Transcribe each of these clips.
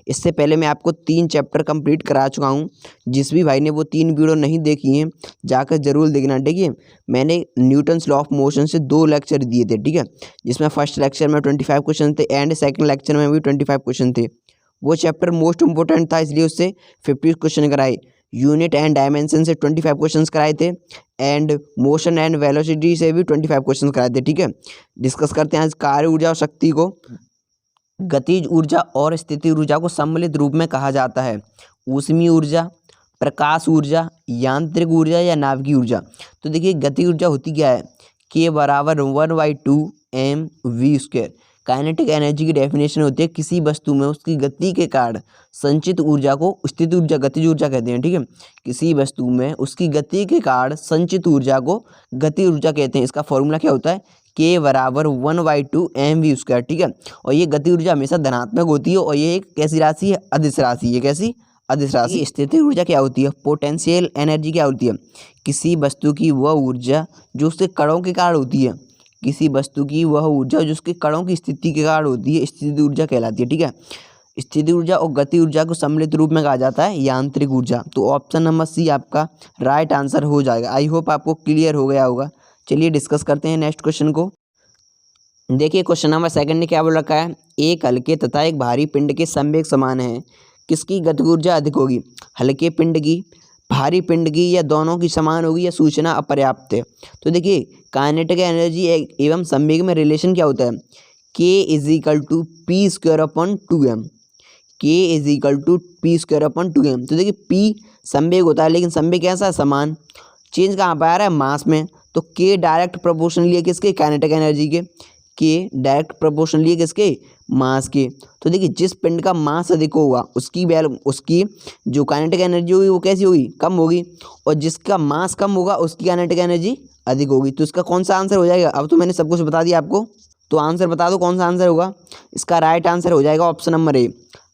इससे पहले मैं आपको 3 चैप्टर कंप्लीट करा चुका हूँ। जिस भी भाई ने वो 3 वीडियो नहीं देखी हैं जाकर ज़रूर देखना, ठीक है। मैंने न्यूटन्स लॉ ऑफ मोशन से 2 लेक्चर दिए थे, ठीक है, जिसमें फर्स्ट लेक्चर में 25 क्वेश्चन थे एंड सेकंड लेक्चर में भी 25 क्वेश्चन थे। वो चैप्टर मोस्ट इंपॉर्टेंट था, इसलिए उससे 50 क्वेश्चन कराए। यूनिट एंड डायमेंशन से 25 क्वेश्चंस कराए थे एंड मोशन एंड वेलोसिटी से भी 25 क्वेश्चंस कराए थे, ठीक है। डिस्कस करते हैं आज कार्य ऊर्जा और शक्ति को। गतिज ऊर्जा और स्थिति ऊर्जा को सम्मिलित रूप में कहा जाता है। ऊष्मीय ऊर्जा, प्रकाश ऊर्जा, यांत्रिक ऊर्जा या नाभिकीय ऊर्जा। तो देखिए गति ऊर्जा होती क्या है, K बराबर 1/2 mv²। काइनेटिक एनर्जी की डेफिनेशन होती है किसी वस्तु में उसकी गति के कारण संचित ऊर्जा को स्थिति ऊर्जा गतिज ऊर्जा कहते हैं, ठीक है। किसी वस्तु में उसकी गति के कारण संचित ऊर्जा को गति ऊर्जा कहते हैं। इसका फॉर्मूला क्या होता है, K बराबर 1/2 mv², ठीक है। और ये गति ऊर्जा हमेशा धनात्मक होती है और ये एक कैसी राशि है, अदिश राशि है। कैसी, अदिश राशि। स्थितिज ऊर्जा क्या होती है, पोटेंशियल एनर्जी क्या होती है, किसी वस्तु की वह ऊर्जा जो उसके कणों के कारण होती है। किसी वस्तु की वह ऊर्जा जो उसके कणों की स्थिति के कारण होती है, स्थिति ऊर्जा कहलाती है, ठीक है। स्थिति ऊर्जा और गति ऊर्जा को सम्मिलित रूप में कहा जाता है यांत्रिक ऊर्जा। तो ऑप्शन नंबर सी आपका राइट आंसर हो जाएगा। आई होप आपको क्लियर हो गया होगा। चलिए डिस्कस करते हैं नेक्स्ट क्वेश्चन को। देखिए क्वेश्चन नंबर सेकंड ने क्या बोल रखा है, एक हल्के तथा एक भारी पिंड के संवेग समान है, किसकी गति ऊर्जा अधिक होगी, हल्के पिंड की, भारी पिंड की, या दोनों की समान होगी, या सूचना अपर्याप्त है। तो देखिए काइनेटिक एनर्जी एवं संवेग में रिलेशन क्या होता है, K = p²/2m। K = p²/2m। तो देखिए P संवेग होता है, लेकिन संवेग कैसा है, समान। चेंज कहाँ पर आ रहा है, मास में। तो K डायरेक्ट प्रोपोर्शनली है किसके, काइनेटिक एनर्जी के। K डायरेक्ट प्रोपोर्शनली है किसके, मास के। तो देखिए जिस पिंड का मास अधिक होगा उसकी जो काइनेटिक एनर्जी होगी वो कैसी होगी, कम होगी, और जिसका मास कम होगा उसकी काइनेटिक एनर्जी अधिक होगी। तो इसका कौन सा आंसर हो जाएगा, अब तो मैंने सब कुछ बता दिया आपको, तो आंसर बता दो कौन सा आंसर होगा। इसका राइट आंसर हो जाएगा ऑप्शन नंबर ए,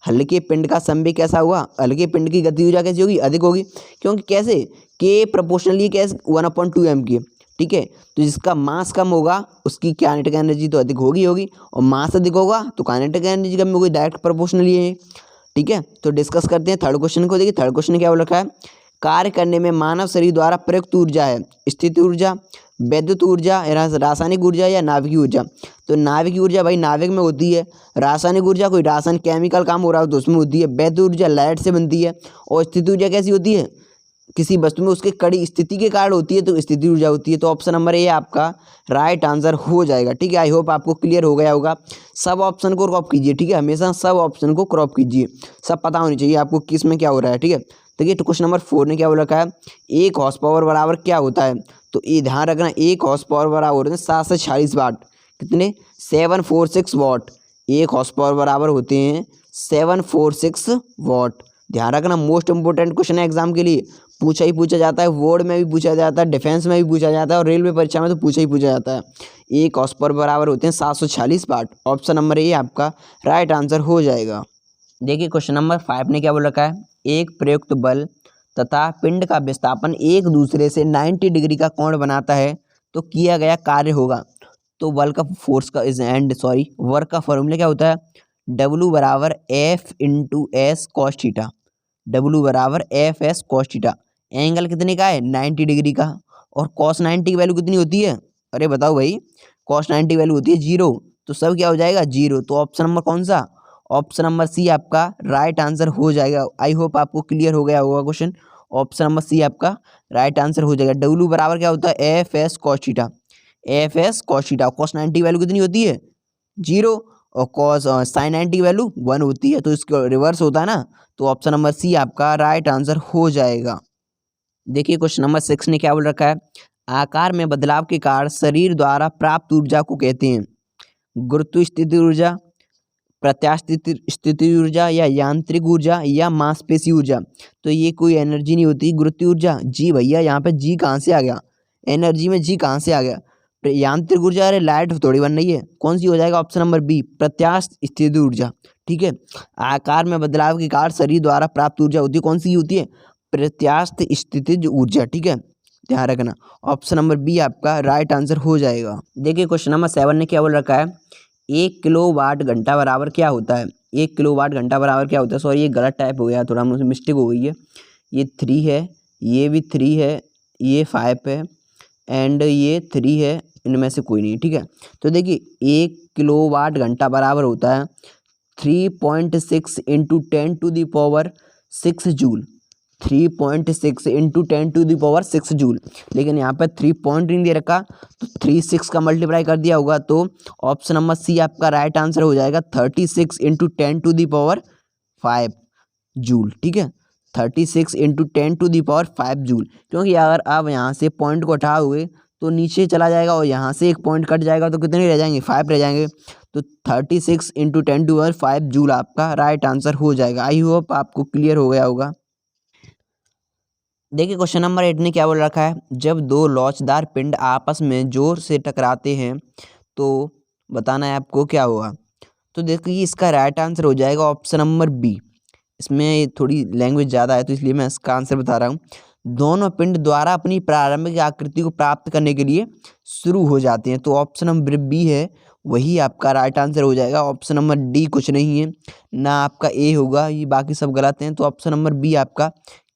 हल्के पिंड का संवेग कैसा हुआ, हल्के पिंड की गति ऊर्जा कैसी होगी, अधिक होगी। क्योंकि कैसे, K प्रोपोर्शनली कैसे 1/2m की, ठीक है। तो जिसका मास कम होगा उसकी काइनेटिक एनर्जी तो अधिक होगी, और मास अधिक होगा तो काइनेटिक एनर्जी कम होगी, डायरेक्ट प्रोपोर्शनली है, ठीक है। तो डिस्कस करते हैं थर्ड क्वेश्चन को। देखिए थर्ड क्वेश्चन क्या बोल रखा है, कार्य करने में मानव शरीर द्वारा प्रयुक्त ऊर्जा है स्थिति ऊर्जा, वैद्युत ऊर्जा, रासायनिक ऊर्जा, या नाभिकीय ऊर्जा। तो नाभिकीय ऊर्जा भाई नाभिक में होती है, रासायनिक ऊर्जा कोई रासायनिक केमिकल काम हो रहा हो तो उसमें होती है, वैद्युत ऊर्जा लाइट से बनती है, और स्थिति ऊर्जा कैसी होती है, किसी वस्तु में उसके कड़ी स्थिति के कारण होती है, तो स्थिति ऊर्जा होती है। तो ऑप्शन नंबर ए आपका राइट आंसर हो जाएगा, ठीक है। आई होप आपको क्लियर हो गया होगा। सब ऑप्शन को क्रॉप कीजिए, ठीक है, हमेशा सब ऑप्शन को क्रॉप कीजिए, सब पता होनी चाहिए आपको किस में क्या हो रहा है, ठीक है। देखिए तो क्वेश्चन नंबर 4 ने क्या बोल रखा है, 1 हॉर्स पावर बराबर क्या होता है। तो ये ध्यान रखना, 1 हॉर्स पावर बराबर होते हैं 7 से 46 वाट, कितने, 746 वाट। 1 हॉर्स पावर बराबर होते हैं 746 वाट। ध्यान रखना, मोस्ट इंपोर्टेंट क्वेश्चन है एग्जाम के लिए, पूछा ही पूछा जाता है, बोर्ड में भी पूछा जाता है, डिफेंस में भी पूछा जाता है, और रेलवे परीक्षा में तो पूछा ही पूछा जाता है। 1 हॉर्स पावर बराबर होते हैं 746 वाट। ऑप्शन नंबर ए आपका राइट आंसर हो जाएगा। देखिए क्वेश्चन नंबर 5 ने क्या बोल रखा है, एक प्रयुक्त बल तथा पिंड का विस्थापन एक दूसरे से 90 डिग्री का कोण बनाता है तो किया गया कार्य होगा। तो बल का फोर्स का वर्क का फॉर्मूला क्या होता है, W बराबर F/S cos थीटा। W बराबर F/S cos थीटा। एंगल कितने का है, 90 डिग्री का, और cos 90 की वैल्यू कितनी होती है, अरे बताओ भाई, cos 90 की वैल्यू होती है 0, तो सब क्या हो जाएगा 0। तो ऑप्शन नंबर कौन सा, ऑप्शन नंबर सी आपका राइट आंसर हो जाएगा। आई होप आपको क्लियर हो गया होगा क्वेश्चन। ऑप्शन नंबर सी आपका राइट आंसर हो जाएगा। W बराबर क्या होता है, F/S cos theta. F/S cos theta, cos 90 की वैल्यू कितनी होती है 0, और cos sin 90 की वैल्यू 1 होती है, तो इसका रिवर्स होता है ना। तो ऑप्शन नंबर सी आपका राइट आंसर हो जाएगा। देखिए क्वेश्चन नंबर 6 ने क्या बोल रखा है, आकार में बदलाव के कारण शरीर द्वारा प्राप्त ऊर्जा को कहते हैं गुरुत्व स्थिति ऊर्जा, प्रत्यास्थ स्थिति ऊर्जा, या यांत्रिक ऊर्जा, या मांसपेशी ऊर्जा। तो ये कोई एनर्जी नहीं होती गुरुत्व ऊर्जा, जी भैया यहाँ पे जी कहाँ से आ गया, एनर्जी में जी कहाँ से आ गया। यांत्रिक ऊर्जा, अरे लाइट थोड़ी बन रही है, कौन सी हो जाएगा, ऑप्शन नंबर बी प्रत्यास्थ स्थिति ऊर्जा, ठीक है। आकार में बदलाव के कारण शरीर द्वारा प्राप्त ऊर्जा होती है, कौन सी होती है, प्रत्यास्थ स्थितिज ऊर्जा, ठीक है, ध्यान रखना। ऑप्शन नंबर बी आपका राइट आंसर हो जाएगा। देखिए क्वेश्चन नंबर 7 ने क्या बोल रखा है, 1 किलोवाट घंटा बराबर क्या होता है? 1 किलोवाट घंटा बराबर क्या होता है? सॉरी, ये गलत टाइप हो गया, थोड़ा मुझसे मिस्टेक हो गई है। ये 3 है, ये भी 3 है, ये 5 है एंड ये 3 है, इनमें से कोई नहीं, ठीक है। तो देखिए 1 किलोवाट घंटा बराबर होता है 3.6 इंटू 10⁻6 जूल। 3.6 into 10⁻6 joule. लेकिन यहाँ पर 3 पॉइंट नहीं दे रखा, तो 36 का मल्टीप्लाई कर दिया होगा, तो ऑप्शन नंबर सी आपका राइट आंसर हो जाएगा 36 इंटू 10⁵ जूल, ठीक है। 36 इंटू 10⁵ जूल, क्योंकि अगर आप यहाँ से पॉइंट को हटाओगे तो नीचे चला जाएगा और यहाँ से एक पॉइंट कट जाएगा, तो कितने रह जाएंगे? 5 रह जाएंगे। तो 36 इंटू 10⁵ जूल आपका राइट आंसर हो जाएगा। आई होप आपको क्लियर हो गया होगा। देखिए क्वेश्चन नंबर 8 ने क्या बोल रखा है, जब दो लोचदार पिंड आपस में जोर से टकराते हैं तो बताना है आपको क्या होगा। तो देखिए इसका राइट आंसर हो जाएगा ऑप्शन नंबर बी। इसमें थोड़ी लैंग्वेज ज़्यादा है तो इसलिए मैं इसका आंसर बता रहा हूँ। दोनों पिंड द्वारा अपनी प्रारंभिक आकृति को प्राप्त करने के लिए शुरू हो जाते हैं, तो ऑप्शन नंबर बी है वही आपका राइट आंसर हो जाएगा। ऑप्शन नंबर डी कुछ नहीं है, ना आपका ए होगा, ये बाकी सब गलत हैं, तो ऑप्शन नंबर बी आपका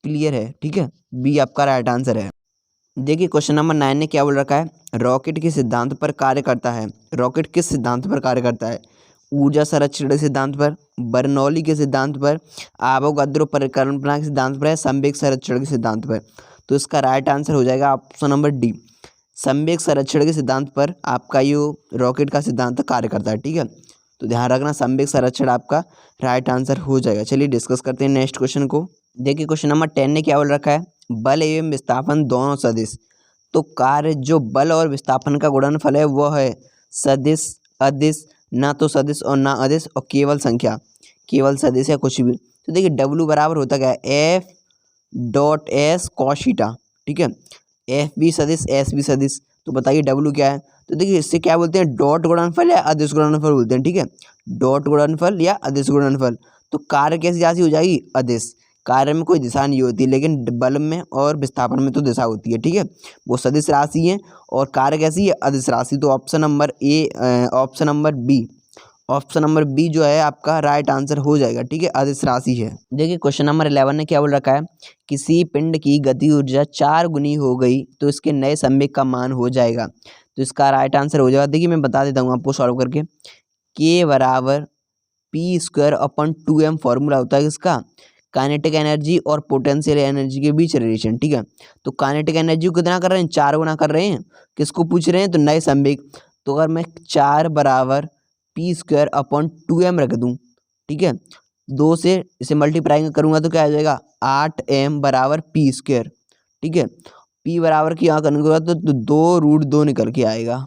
क्लियर है, ठीक है। बी आपका राइट आंसर है। देखिए क्वेश्चन नंबर 9 ने क्या बोल रखा है, रॉकेट के सिद्धांत पर कार्य करता है। रॉकेट किस सिद्धांत पर कार्य करता है? ऊर्जा संरक्षण के सिद्धांत पर, बर्नौली के सिद्धांत पर, आवोगाद्रो परिकल्पना के सिद्धांत पर, संवेग संरक्षण के सिद्धांत पर। तो इसका राइट आंसर हो जाएगा ऑप्शन नंबर डी। संवेग संरक्षण के सिद्धांत पर आपका ये रॉकेट का सिद्धांत कार्य करता है, ठीक है। तो ध्यान रखना संवेग संरक्षण आपका राइट आंसर हो जाएगा। चलिए डिस्कस करते हैं नेक्स्ट क्वेश्चन को। देखिए क्वेश्चन नंबर 10 ने क्या बोल रखा है, बल एवं विस्थापन दोनों सदिश। तो कार्य जो बल और विस्थापन का गुणनफल है वह है सदिश, अदिश, ना तो सदिश और ना अदिश, और केवल संख्या, केवल सदिश या कुछ भी। तो देखिए डब्ल्यू बराबर होता क्या है, एफ डॉट एस कॉशीटा, ठीक है। एफ भी सदिश, एस भी सदिश, तो बताइए डब्ल्यू क्या है। तो देखिए इससे क्या बोलते हैं, डॉट गुणनफल या अदिश गुणनफल बोलते हैं, ठीक है। डॉट गुणनफल या अदिश गुणनफल। तो कार्य कैसी राशि हो जाएगी, अदिश। कार्य में कोई दिशा नहीं होती, लेकिन बल में और विस्थापन में तो दिशा होती है, ठीक है। वो सदिश राशि है और कार्य कैसी है, अदिश राशि। तो option number A, option number B, option number B जो है आपका राइट आंसर हो जाएगा, ठीक है, अदिश राशि है। देखिए क्वेश्चन नंबर 11 ने क्या बोल रखा है, किसी पिंड की गति ऊर्जा 4 गुनी हो गई तो इसके नए संवेग का मान हो जाएगा। तो इसका राइट आंसर हो जाएगा, देखिए मैं बता देता हूँ आपको सॉल्व करके। के बराबर P square upon 2m formula होता है इसका, काइनेटिक एनर्जी और पोटेंशियल एनर्जी के बीच रिलेशन, ठीक है। तो काइनेटिक एनर्जी को कितना कर रहे हैं, 4 गुना कर रहे हैं। किसको पूछ रहे हैं, तो नए संवेग। तो अगर मैं 4 बराबर पी स्क्वायर अपन 2m रख दूँ, ठीक है, 2 से इसे मल्टीप्लाई करूँगा तो क्या आ जाएगा, 8m बराबर पी स्क्वायर, ठीक है। पी बराबर की यहाँ करने के बाद तो 2√2 निकल के आएगा।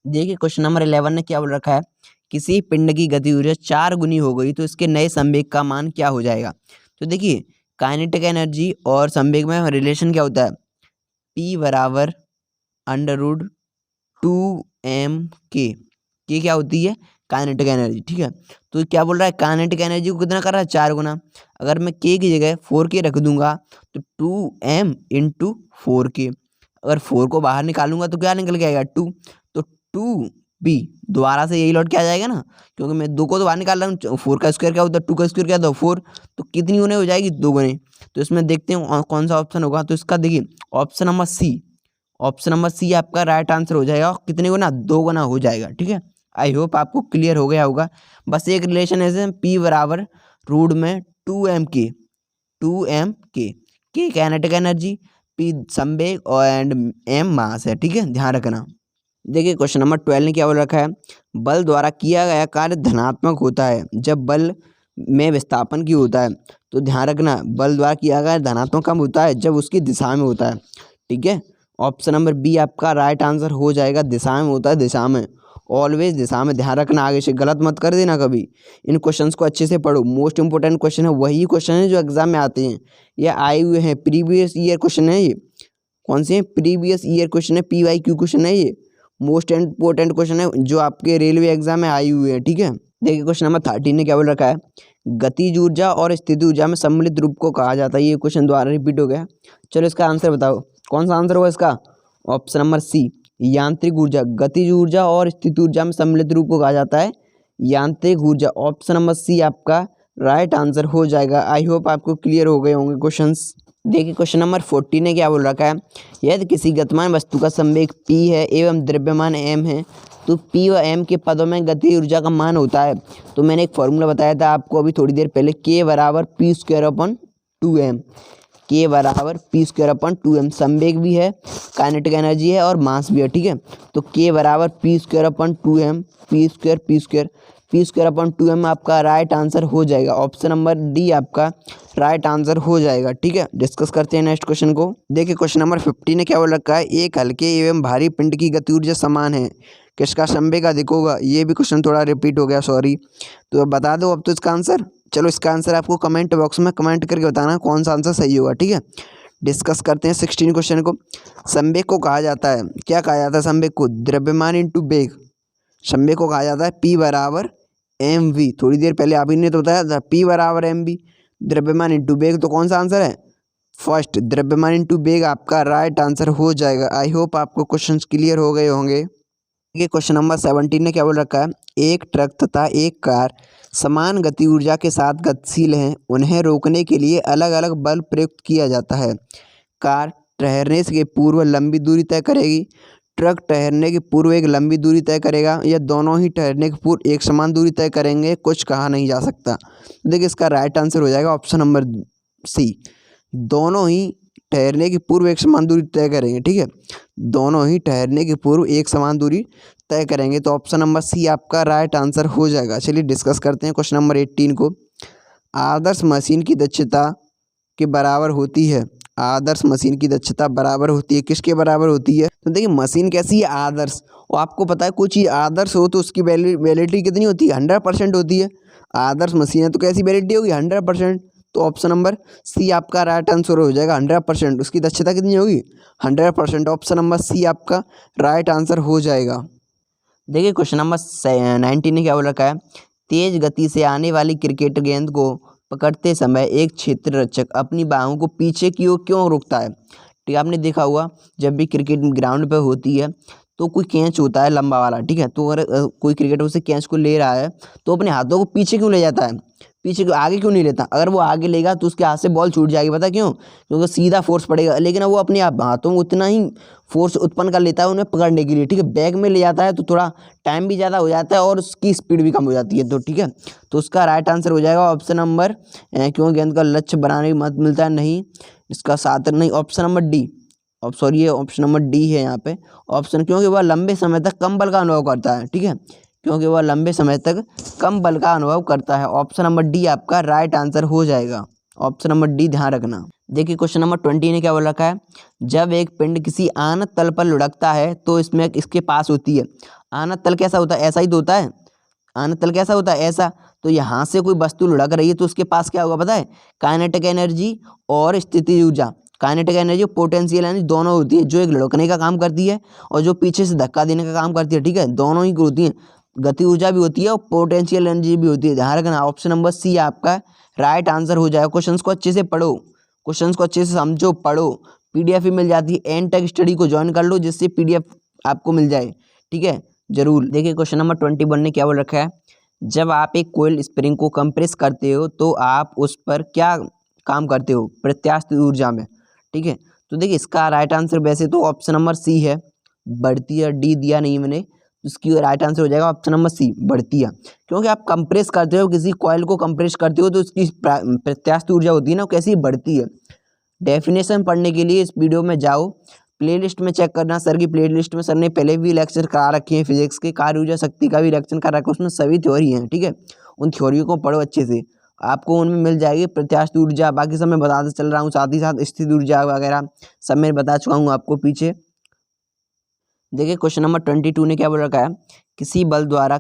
देखिए क्वेश्चन नंबर 11 ने क्या बोल रखा है, किसी पिंड की गति ऊर्जा 4 गुनी हो गई तो इसके नए संवेग का मान क्या हो जाएगा। तो देखिए काइनेटिक एनर्जी और संवेग में रिलेशन क्या होता है, P बराबर √2m के क्या होती है, काइनेटिक एनर्जी, ठीक है। तो क्या बोल रहा है, काइनेटिक एनर्जी को कितना कर रहा है, 4 गुना। अगर मैं k की जगह 4k रख दूंगा तो 2m इंटू 4k। अगर 4 को बाहर निकालूंगा तो क्या निकल के आएगा, 2। तो 2b दोबारा से यही लौट के आ जाएगा ना, क्योंकि मैं 2 को तो बाहर निकाल रहा हूँ। 4 का स्क्वायर क्या होता है, 2 का स्क्वायर क्या होता है, 4। तो कितनी गुने हो जाएगी, 2 गुने। तो इसमें देखते हैं कौन सा ऑप्शन होगा। तो इसका देखिए option number C, option number C आपका राइट आंसर हो जाएगा। कितने गुना, 2 गुना हो जाएगा, ठीक है। आई होप आपको क्लियर हो गया होगा। बस एक रिलेशन ऐसे, P बराबर रूट में 2m के काइनेटिक एनर्जी, P संवेग और एंड m मास है, ठीक है, ध्यान रखना। देखिए क्वेश्चन नंबर 12 ने क्या बोल रखा है, बल द्वारा किया गया कार्य धनात्मक होता है जब बल में विस्थापन की होता है। तो ध्यान रखना, बल द्वारा किया गया धनात्मक कब होता है, जब उसकी दिशा में होता है, ठीक है। ऑप्शन नंबर बी आपका राइट आंसर हो जाएगा, दिशा में होता है, दिशा में, ऑलवेज दिशा में। ध्यान रखना, आगे से गलत मत कर देना कभी। इन क्वेश्चंस को अच्छे से पढ़ो, मोस्ट इंपोर्टेंट क्वेश्चन है, वही क्वेश्चन है जो एग्जाम में आते हैं। ये आए हुए हैं, प्रीवियस ईयर क्वेश्चन है ये। कौन से, प्रीवियस ईयर क्वेश्चन है, PYQ क्वेश्चन है ये। मोस्ट इंपोर्टेंट क्वेश्चन है जो आपके रेलवे एग्जाम में आई हुई है, ठीक है। देखिए क्वेश्चन नंबर 13 ने क्या बोल रखा है, गतिज ऊर्जा और स्थिति ऊर्जा में सम्मिलित रूप को कहा जाता है। ये क्वेश्चन दोबारा रिपीट हो गया। चलो इसका आंसर बताओ, कौन सा आंसर होगा इसका, ऑप्शन नंबर सी यांत्रिक ऊर्जा, गतिज ऊर्जा और स्थित ऊर्जा में सम्मिलित रूप को कहा जाता है यांत्रिक ऊर्जा। ऑप्शन नंबर सी आपका राइट आंसर हो जाएगा। आई होप आपको क्लियर हो गए होंगे क्वेश्चंस। देखिए क्वेश्चन नंबर 14 ने क्या बोल रखा है, यदि किसी गतिमान वस्तु का संवेग p है एवं द्रव्यमान m है तो p व m के पदों में गतिज ऊर्जा का मान होता है। तो मैंने एक फॉर्मूला बताया था आपको अभी थोड़ी देर पहले, k बराबर P square upon 2m, k बराबर पी स्क्वायर अपन 2m। संवेग भी है, काइनेटिक एनर्जी है और मास भी है, ठीक है। तो k बराबर P square upon 2m, P square upon 2m आपका राइट आंसर हो जाएगा। ऑप्शन नंबर डी आपका राइट आंसर हो जाएगा, ठीक है। डिस्कस करते हैं नेक्स्ट क्वेश्चन को। देखिए क्वेश्चन नंबर 15 ने क्या बोल रखा है, एक हल्के एवं भारी पिंड की गति ऊर्जा समान है, किसका संवेग अधिक होगा। ये भी क्वेश्चन थोड़ा रिपीट हो गया, सॉरी। तो अब बता दो अब तो इसका आंसर। चलो इसका आंसर आपको कमेंट बॉक्स में कमेंट करके बताना कौन सा आंसर सही होगा, ठीक है। डिस्कस करते हैं 16 क्वेश्चन को। संवेग को कहा जाता है, क्या कहा जाता है संवेग को, द्रव्यमान इंटू वेग। संवेग को कहा जाता है P बराबर mv। थोड़ी देर पहले आप ही ने तो बताया था P बराबर mv, द्रव्यमान इंटू वेग। तो कौन सा आंसर है, फर्स्ट, द्रव्यमान इंटू वेग आपका राइट आंसर हो जाएगा। आई होप आपको क्वेश्चंस क्लियर हो गए होंगे। देखिए क्वेश्चन नंबर 17 ने क्या बोल रखा है, एक ट्रक तथा एक कार समान गति ऊर्जा के साथ गतिशील हैं, उन्हें रोकने के लिए अलग अलग बल प्रयुक्त किया जाता है। कार ठहरने के पूर्व लंबी दूरी तय करेगी, ट्रक ठहरने के पूर्व एक लंबी दूरी तय करेगा, या दोनों ही ठहरने के पूर्व एक समान दूरी तय करेंगे, कुछ कहा नहीं जा सकता। देखिए इसका राइट आंसर हो जाएगा ऑप्शन नंबर सी, दोनों ही ठहरने के पूर्व एक समान दूरी तय करेंगे, ठीक है। दोनों ही ठहरने के पूर्व एक समान दूरी तय करेंगे, तो ऑप्शन नंबर सी आपका राइट आंसर हो जाएगा। चलिए डिस्कस करते हैं क्वेश्चन नंबर 18 को। आदर्श मशीन की दक्षता के बराबर होती है, आदर्श मशीन की दक्षता बराबर होती है, किसके बराबर होती है। तो देखिए मशीन कैसी है, आदर्श। और आपको पता है कोई चीज़ आदर्श हो तो उसकी वैलिडिटी कितनी होती है, 100% होती है। आदर्श मशीन है तो कैसी वैलिडिटी होगी, 100%। तो ऑप्शन नंबर सी आपका राइट आंसर हो जाएगा, 100%। उसकी दक्षता कितनी होगी, 100%। ऑप्शन नंबर सी आपका राइट आंसर हो जाएगा। देखिए क्वेश्चन नंबर 19 ने क्या बोल रखा है, तेज गति से आने वाली क्रिकेट गेंद को पकड़ते समय एक क्षेत्र रक्षक अपनी बाहों को पीछे की ओर क्यों रोकता है। ठीक है, आपने देखा हुआ जब भी क्रिकेट ग्राउंड पे होती है तो कोई कैच होता है लंबा वाला, ठीक है। तो अगर कोई क्रिकेटर उसे कैच को ले रहा है तो अपने हाथों को पीछे क्यों ले जाता है, पीछे क्यों, आगे क्यों नहीं लेता। अगर वो आगे लेगा तो उसके हाथ से बॉल छूट जाएगी, पता क्यों, क्योंकि सीधा फोर्स पड़ेगा। लेकिन वो अपने हाथों में उतना ही फोर्स उत्पन्न कर लेता है उन्हें पकड़ने के लिए, ठीक है। बैग में ले जाता है तो थोड़ा टाइम भी ज़्यादा हो जाता है और उसकी स्पीड भी कम हो जाती है, तो ठीक है। तो उसका राइट आंसर हो जाएगा ऑप्शन नंबर, क्यों गेंद का लक्ष्य बनाने में मदद मिलता है, नहीं। इसका साथ नहीं, ऑप्शन नंबर डी, सॉरी ये ऑप्शन नंबर डी है यहाँ पे ऑप्शन, क्योंकि वह लंबे समय तक कम बल का अनुभव करता है, ठीक है। क्योंकि वह लंबे समय तक कम बल का अनुभव करता है। ऑप्शन नंबर डी आपका राइट आंसर हो जाएगा, ऑप्शन नंबर डी ध्यान रखना। देखिए क्वेश्चन नंबर 20 ने क्या बोल रखा है, जब एक पिंड किसी आनत तल पर लुढ़कता है तो इसमें इसके पास होती है, आनत तल कैसा होता है, ऐसा ही तो होता है, आनत तल कैसा होता है, ऐसा। तो यहाँ से कोई वस्तु लुढ़क रही है तो उसके पास क्या होगा पता है, काइनेटिक एनर्जी और स्थितिज ऊर्जा। काइनेटिक एनर्जी और पोटेंशियल एनर्जी दोनों होती है, जो एक लुढ़कने का काम करती है और जो पीछे से धक्का देने का काम करती है, ठीक है। दोनों ही होती है, गति ऊर्जा भी होती है और पोटेंशियल एनर्जी भी होती है, ध्यान रखना। ऑप्शन नंबर सी आपका राइट आंसर हो जाएगा। क्वेश्चंस को अच्छे से पढ़ो, क्वेश्चंस को अच्छे से समझो, पढ़ो। पीडीएफ भी मिल जाती है, एंड टेक स्टडी को ज्वाइन कर लो जिससे पीडीएफ आपको मिल जाए, ठीक है, जरूर। देखिए क्वेश्चन नंबर 21 ने क्या बोल रखा है, जब आप एक कोयल स्प्रिंग को कंप्रेस करते हो तो आप उस पर क्या काम करते हो, प्रत्यास्थ ऊर्जा में, ठीक है। तो देखिए इसका राइट आंसर वैसे तो ऑप्शन नंबर सी है, बढ़ती है, डी दिया नहीं मैंने, इसकी राइट आंसर हो जाएगा ऑप्शन नंबर सी, बढ़ती है। क्योंकि आप कंप्रेस करते हो, किसी कॉइल को कंप्रेस करते हो तो उसकी प्रत्यास्थ ऊर्जा होती है ना, कैसी बढ़ती है। डेफिनेशन पढ़ने के लिए इस वीडियो में जाओ, प्लेलिस्ट में चेक करना, सर की प्लेलिस्ट में सर ने पहले भी लेक्चर करा रखे हैं, फिजिक्स के कार्य ऊर्जा शक्ति का भी लेक्चर करा रखा है, उसमें सभी थ्योरी हैं, ठीक है। उन थ्योरियों को पढ़ो अच्छे से, आपको उनमें मिल जाएगी प्रत्यास्थ ऊर्जा, बाकी सब मैं बताते चल रहा हूँ, साथ ही साथ स्थित ऊर्जा वगैरह सब मैं बता चुका हूँ आपको पीछे। देखिए क्वेश्चन नंबर 22 ने क्या बोल रखा है, किसी बल द्वारा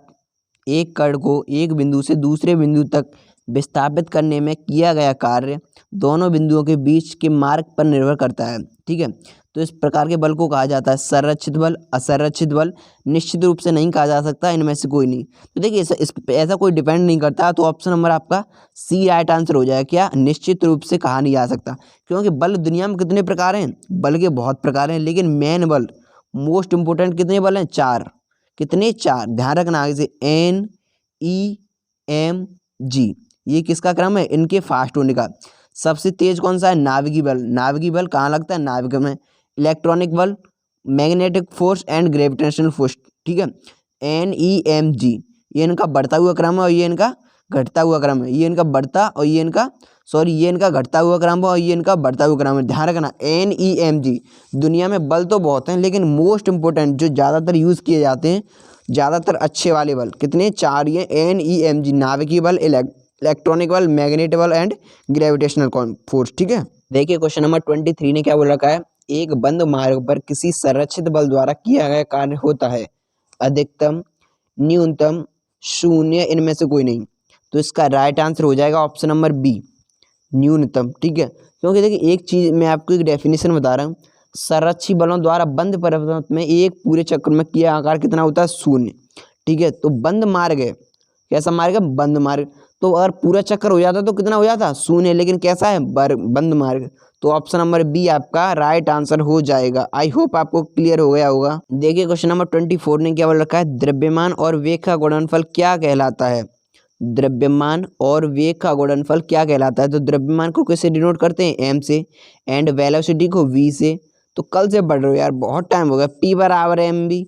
एक कण को एक बिंदु से दूसरे बिंदु तक विस्थापित करने में किया गया कार्य दोनों बिंदुओं के बीच के मार्ग पर निर्भर करता है, ठीक है। तो इस प्रकार के बल को कहा जाता है संरक्षित बल, असंरक्षित बल। निश्चित रूप से नहीं कहा जा सकता इनमें से कोई नहीं। तो देखिए ऐसा कोई डिपेंड नहीं करता, तो ऑप्शन नंबर आपका सी राइट आंसर हो जाएगा। क्या, निश्चित रूप से कहा नहीं जा सकता, क्योंकि बल दुनिया में कितने प्रकार हैं, बल के बहुत प्रकार हैं, लेकिन मेन बल मोस्ट इंपोर्टेंट कितने बल हैं? 4। कितने? 4। ध्यान रखना आगे से NEMG, ये किसका क्रम है? इनके फास्ट होने का। सबसे तेज कौन सा है? नाभिकीय बल। नाभिकीय बल कहाँ लगता है? नाभिक में। इलेक्ट्रॉनिक बल, magnetic force and gravitational force, ठीक है। NEMG, ये इनका बढ़ता हुआ क्रम है और ये इनका घटता हुआ क्रम है। ये इनका बढ़ता और ये इनका ये इनका घटता हुआ क्रम है और ये इनका बढ़ता हुआ क्रम है। ध्यान रखना NEMG। दुनिया में बल तो बहुत हैं लेकिन मोस्ट इंपोर्टेंट जो ज़्यादातर यूज़ किए जाते हैं, ज़्यादातर अच्छे वाले बल कितने? 4 ये NEMG, नाभिकीय बल, इलेक्ट्रॉनिक बल, मैग्नेटिक बल एंड ग्रेविटेशनल फोर्स, ठीक है। देखिए क्वेश्चन नंबर 23 ने क्या बोल रखा है? एक बंद मार्ग पर किसी संरक्षित बल द्वारा किया गया कार्य होता है, अधिकतम, न्यूनतम, शून्य, इनमें से कोई नहीं। तो इसका राइट आंसर हो जाएगा ऑप्शन नंबर बी, न्यूनतम, ठीक है। क्योंकि देखिए एक चीज़ मैं आपको एक डेफिनेशन बता रहा हूँ, संरक्षित बलों द्वारा बंद परिपथ में एक पूरे चक्र में किया आकार कितना होता है? 0, ठीक है। तो बंद मार्ग है, कैसा मार्ग है? बंद मार्ग। तो अगर पूरा चक्कर हो जाता तो कितना हो जाता? 0, लेकिन कैसा है? बंद मार्ग। तो ऑप्शन नंबर बी आपका राइट आंसर हो जाएगा। आई होप आपको क्लियर हो गया होगा। देखिए क्वेश्चन नंबर 24 ने क्या बोल रखा है? द्रव्यमान और वेग का गुणनफल क्या कहलाता है? द्रव्यमान और वेग का गुणनफल क्या कहलाता है? तो द्रव्यमान को कैसे डिनोट करते हैं? M से, एंड वेलोसिटी को V से। तो कल से पढ़ रहे हो यार, बहुत टाइम हो गया। P बराबर MV,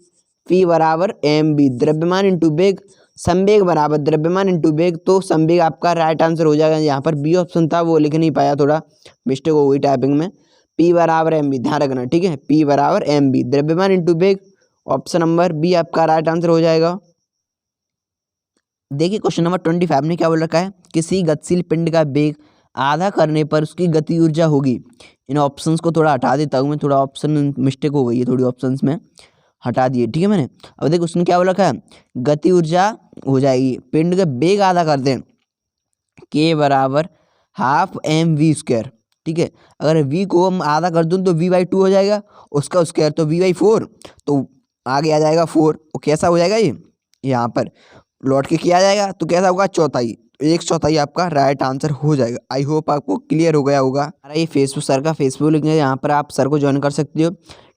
P बराबर MV, द्रव्यमान इंटू वेग, संवेग बराबर द्रव्यमान इंटू वेग। तो संवेग आपका राइट आंसर हो जाएगा। यहाँ पर बी ऑप्शन था वो लिख नहीं पाया, थोड़ा मिस्टेक हो गई टाइपिंग में। P बराबर MV, ध्यान रखना, ठीक है। P बराबर MV, द्रव्यमान इंटू वेग। ऑप्शन नंबर बी आपका राइट आंसर हो जाएगा। देखिए क्वेश्चन नंबर 25 ने क्या बोल रखा है? किसी गतिशील पिंड का वेग आधा करने पर उसकी गति ऊर्जा होगी। इन ऑप्शंस को थोड़ा हटा देता हूँ मैं, थोड़ा ऑप्शन मिस्टेक हो गई है थोड़ी, ऑप्शंस में हटा दिए, ठीक है मैंने। अब देखो उसने क्या बोल रखा है? गति ऊर्जा हो जाएगी, पिंड का वेग आधा कर दें, K बराबर ½ mv², ठीक है। अगर V को हम आधा कर दूँ तो V/2 हो जाएगा, उसका स्क्वायर तो V/4, तो आगे आ जाएगा 4। वो कैसा हो जाएगा? ये यहाँ पर लौट के किया जाएगा तो कैसा होगा? चौथाई, 1/4 आपका राइट आंसर हो जाएगा। आई होप आपको क्लियर हो गया होगा। हमारा ये फेसबुक सर का फेसबुक लिंक है, यहाँ पर आप सर को ज्वाइन कर सकते हो।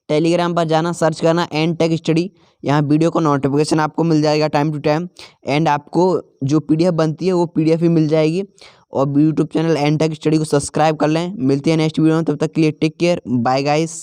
टेलीग्राम पर जाना, सर्च करना NTech स्टडी, यहाँ वीडियो का नोटिफिकेशन आपको मिल जाएगा टाइम टू टाइम। एंड आपको जो PDF बनती है वो PDF ही मिल जाएगी। और यूट्यूब चैनल NTech स्टडी को सब्सक्राइब कर लें। मिलती है नेक्स्ट वीडियो में, तब तक के लिए टेक केयर, बाय गाइस।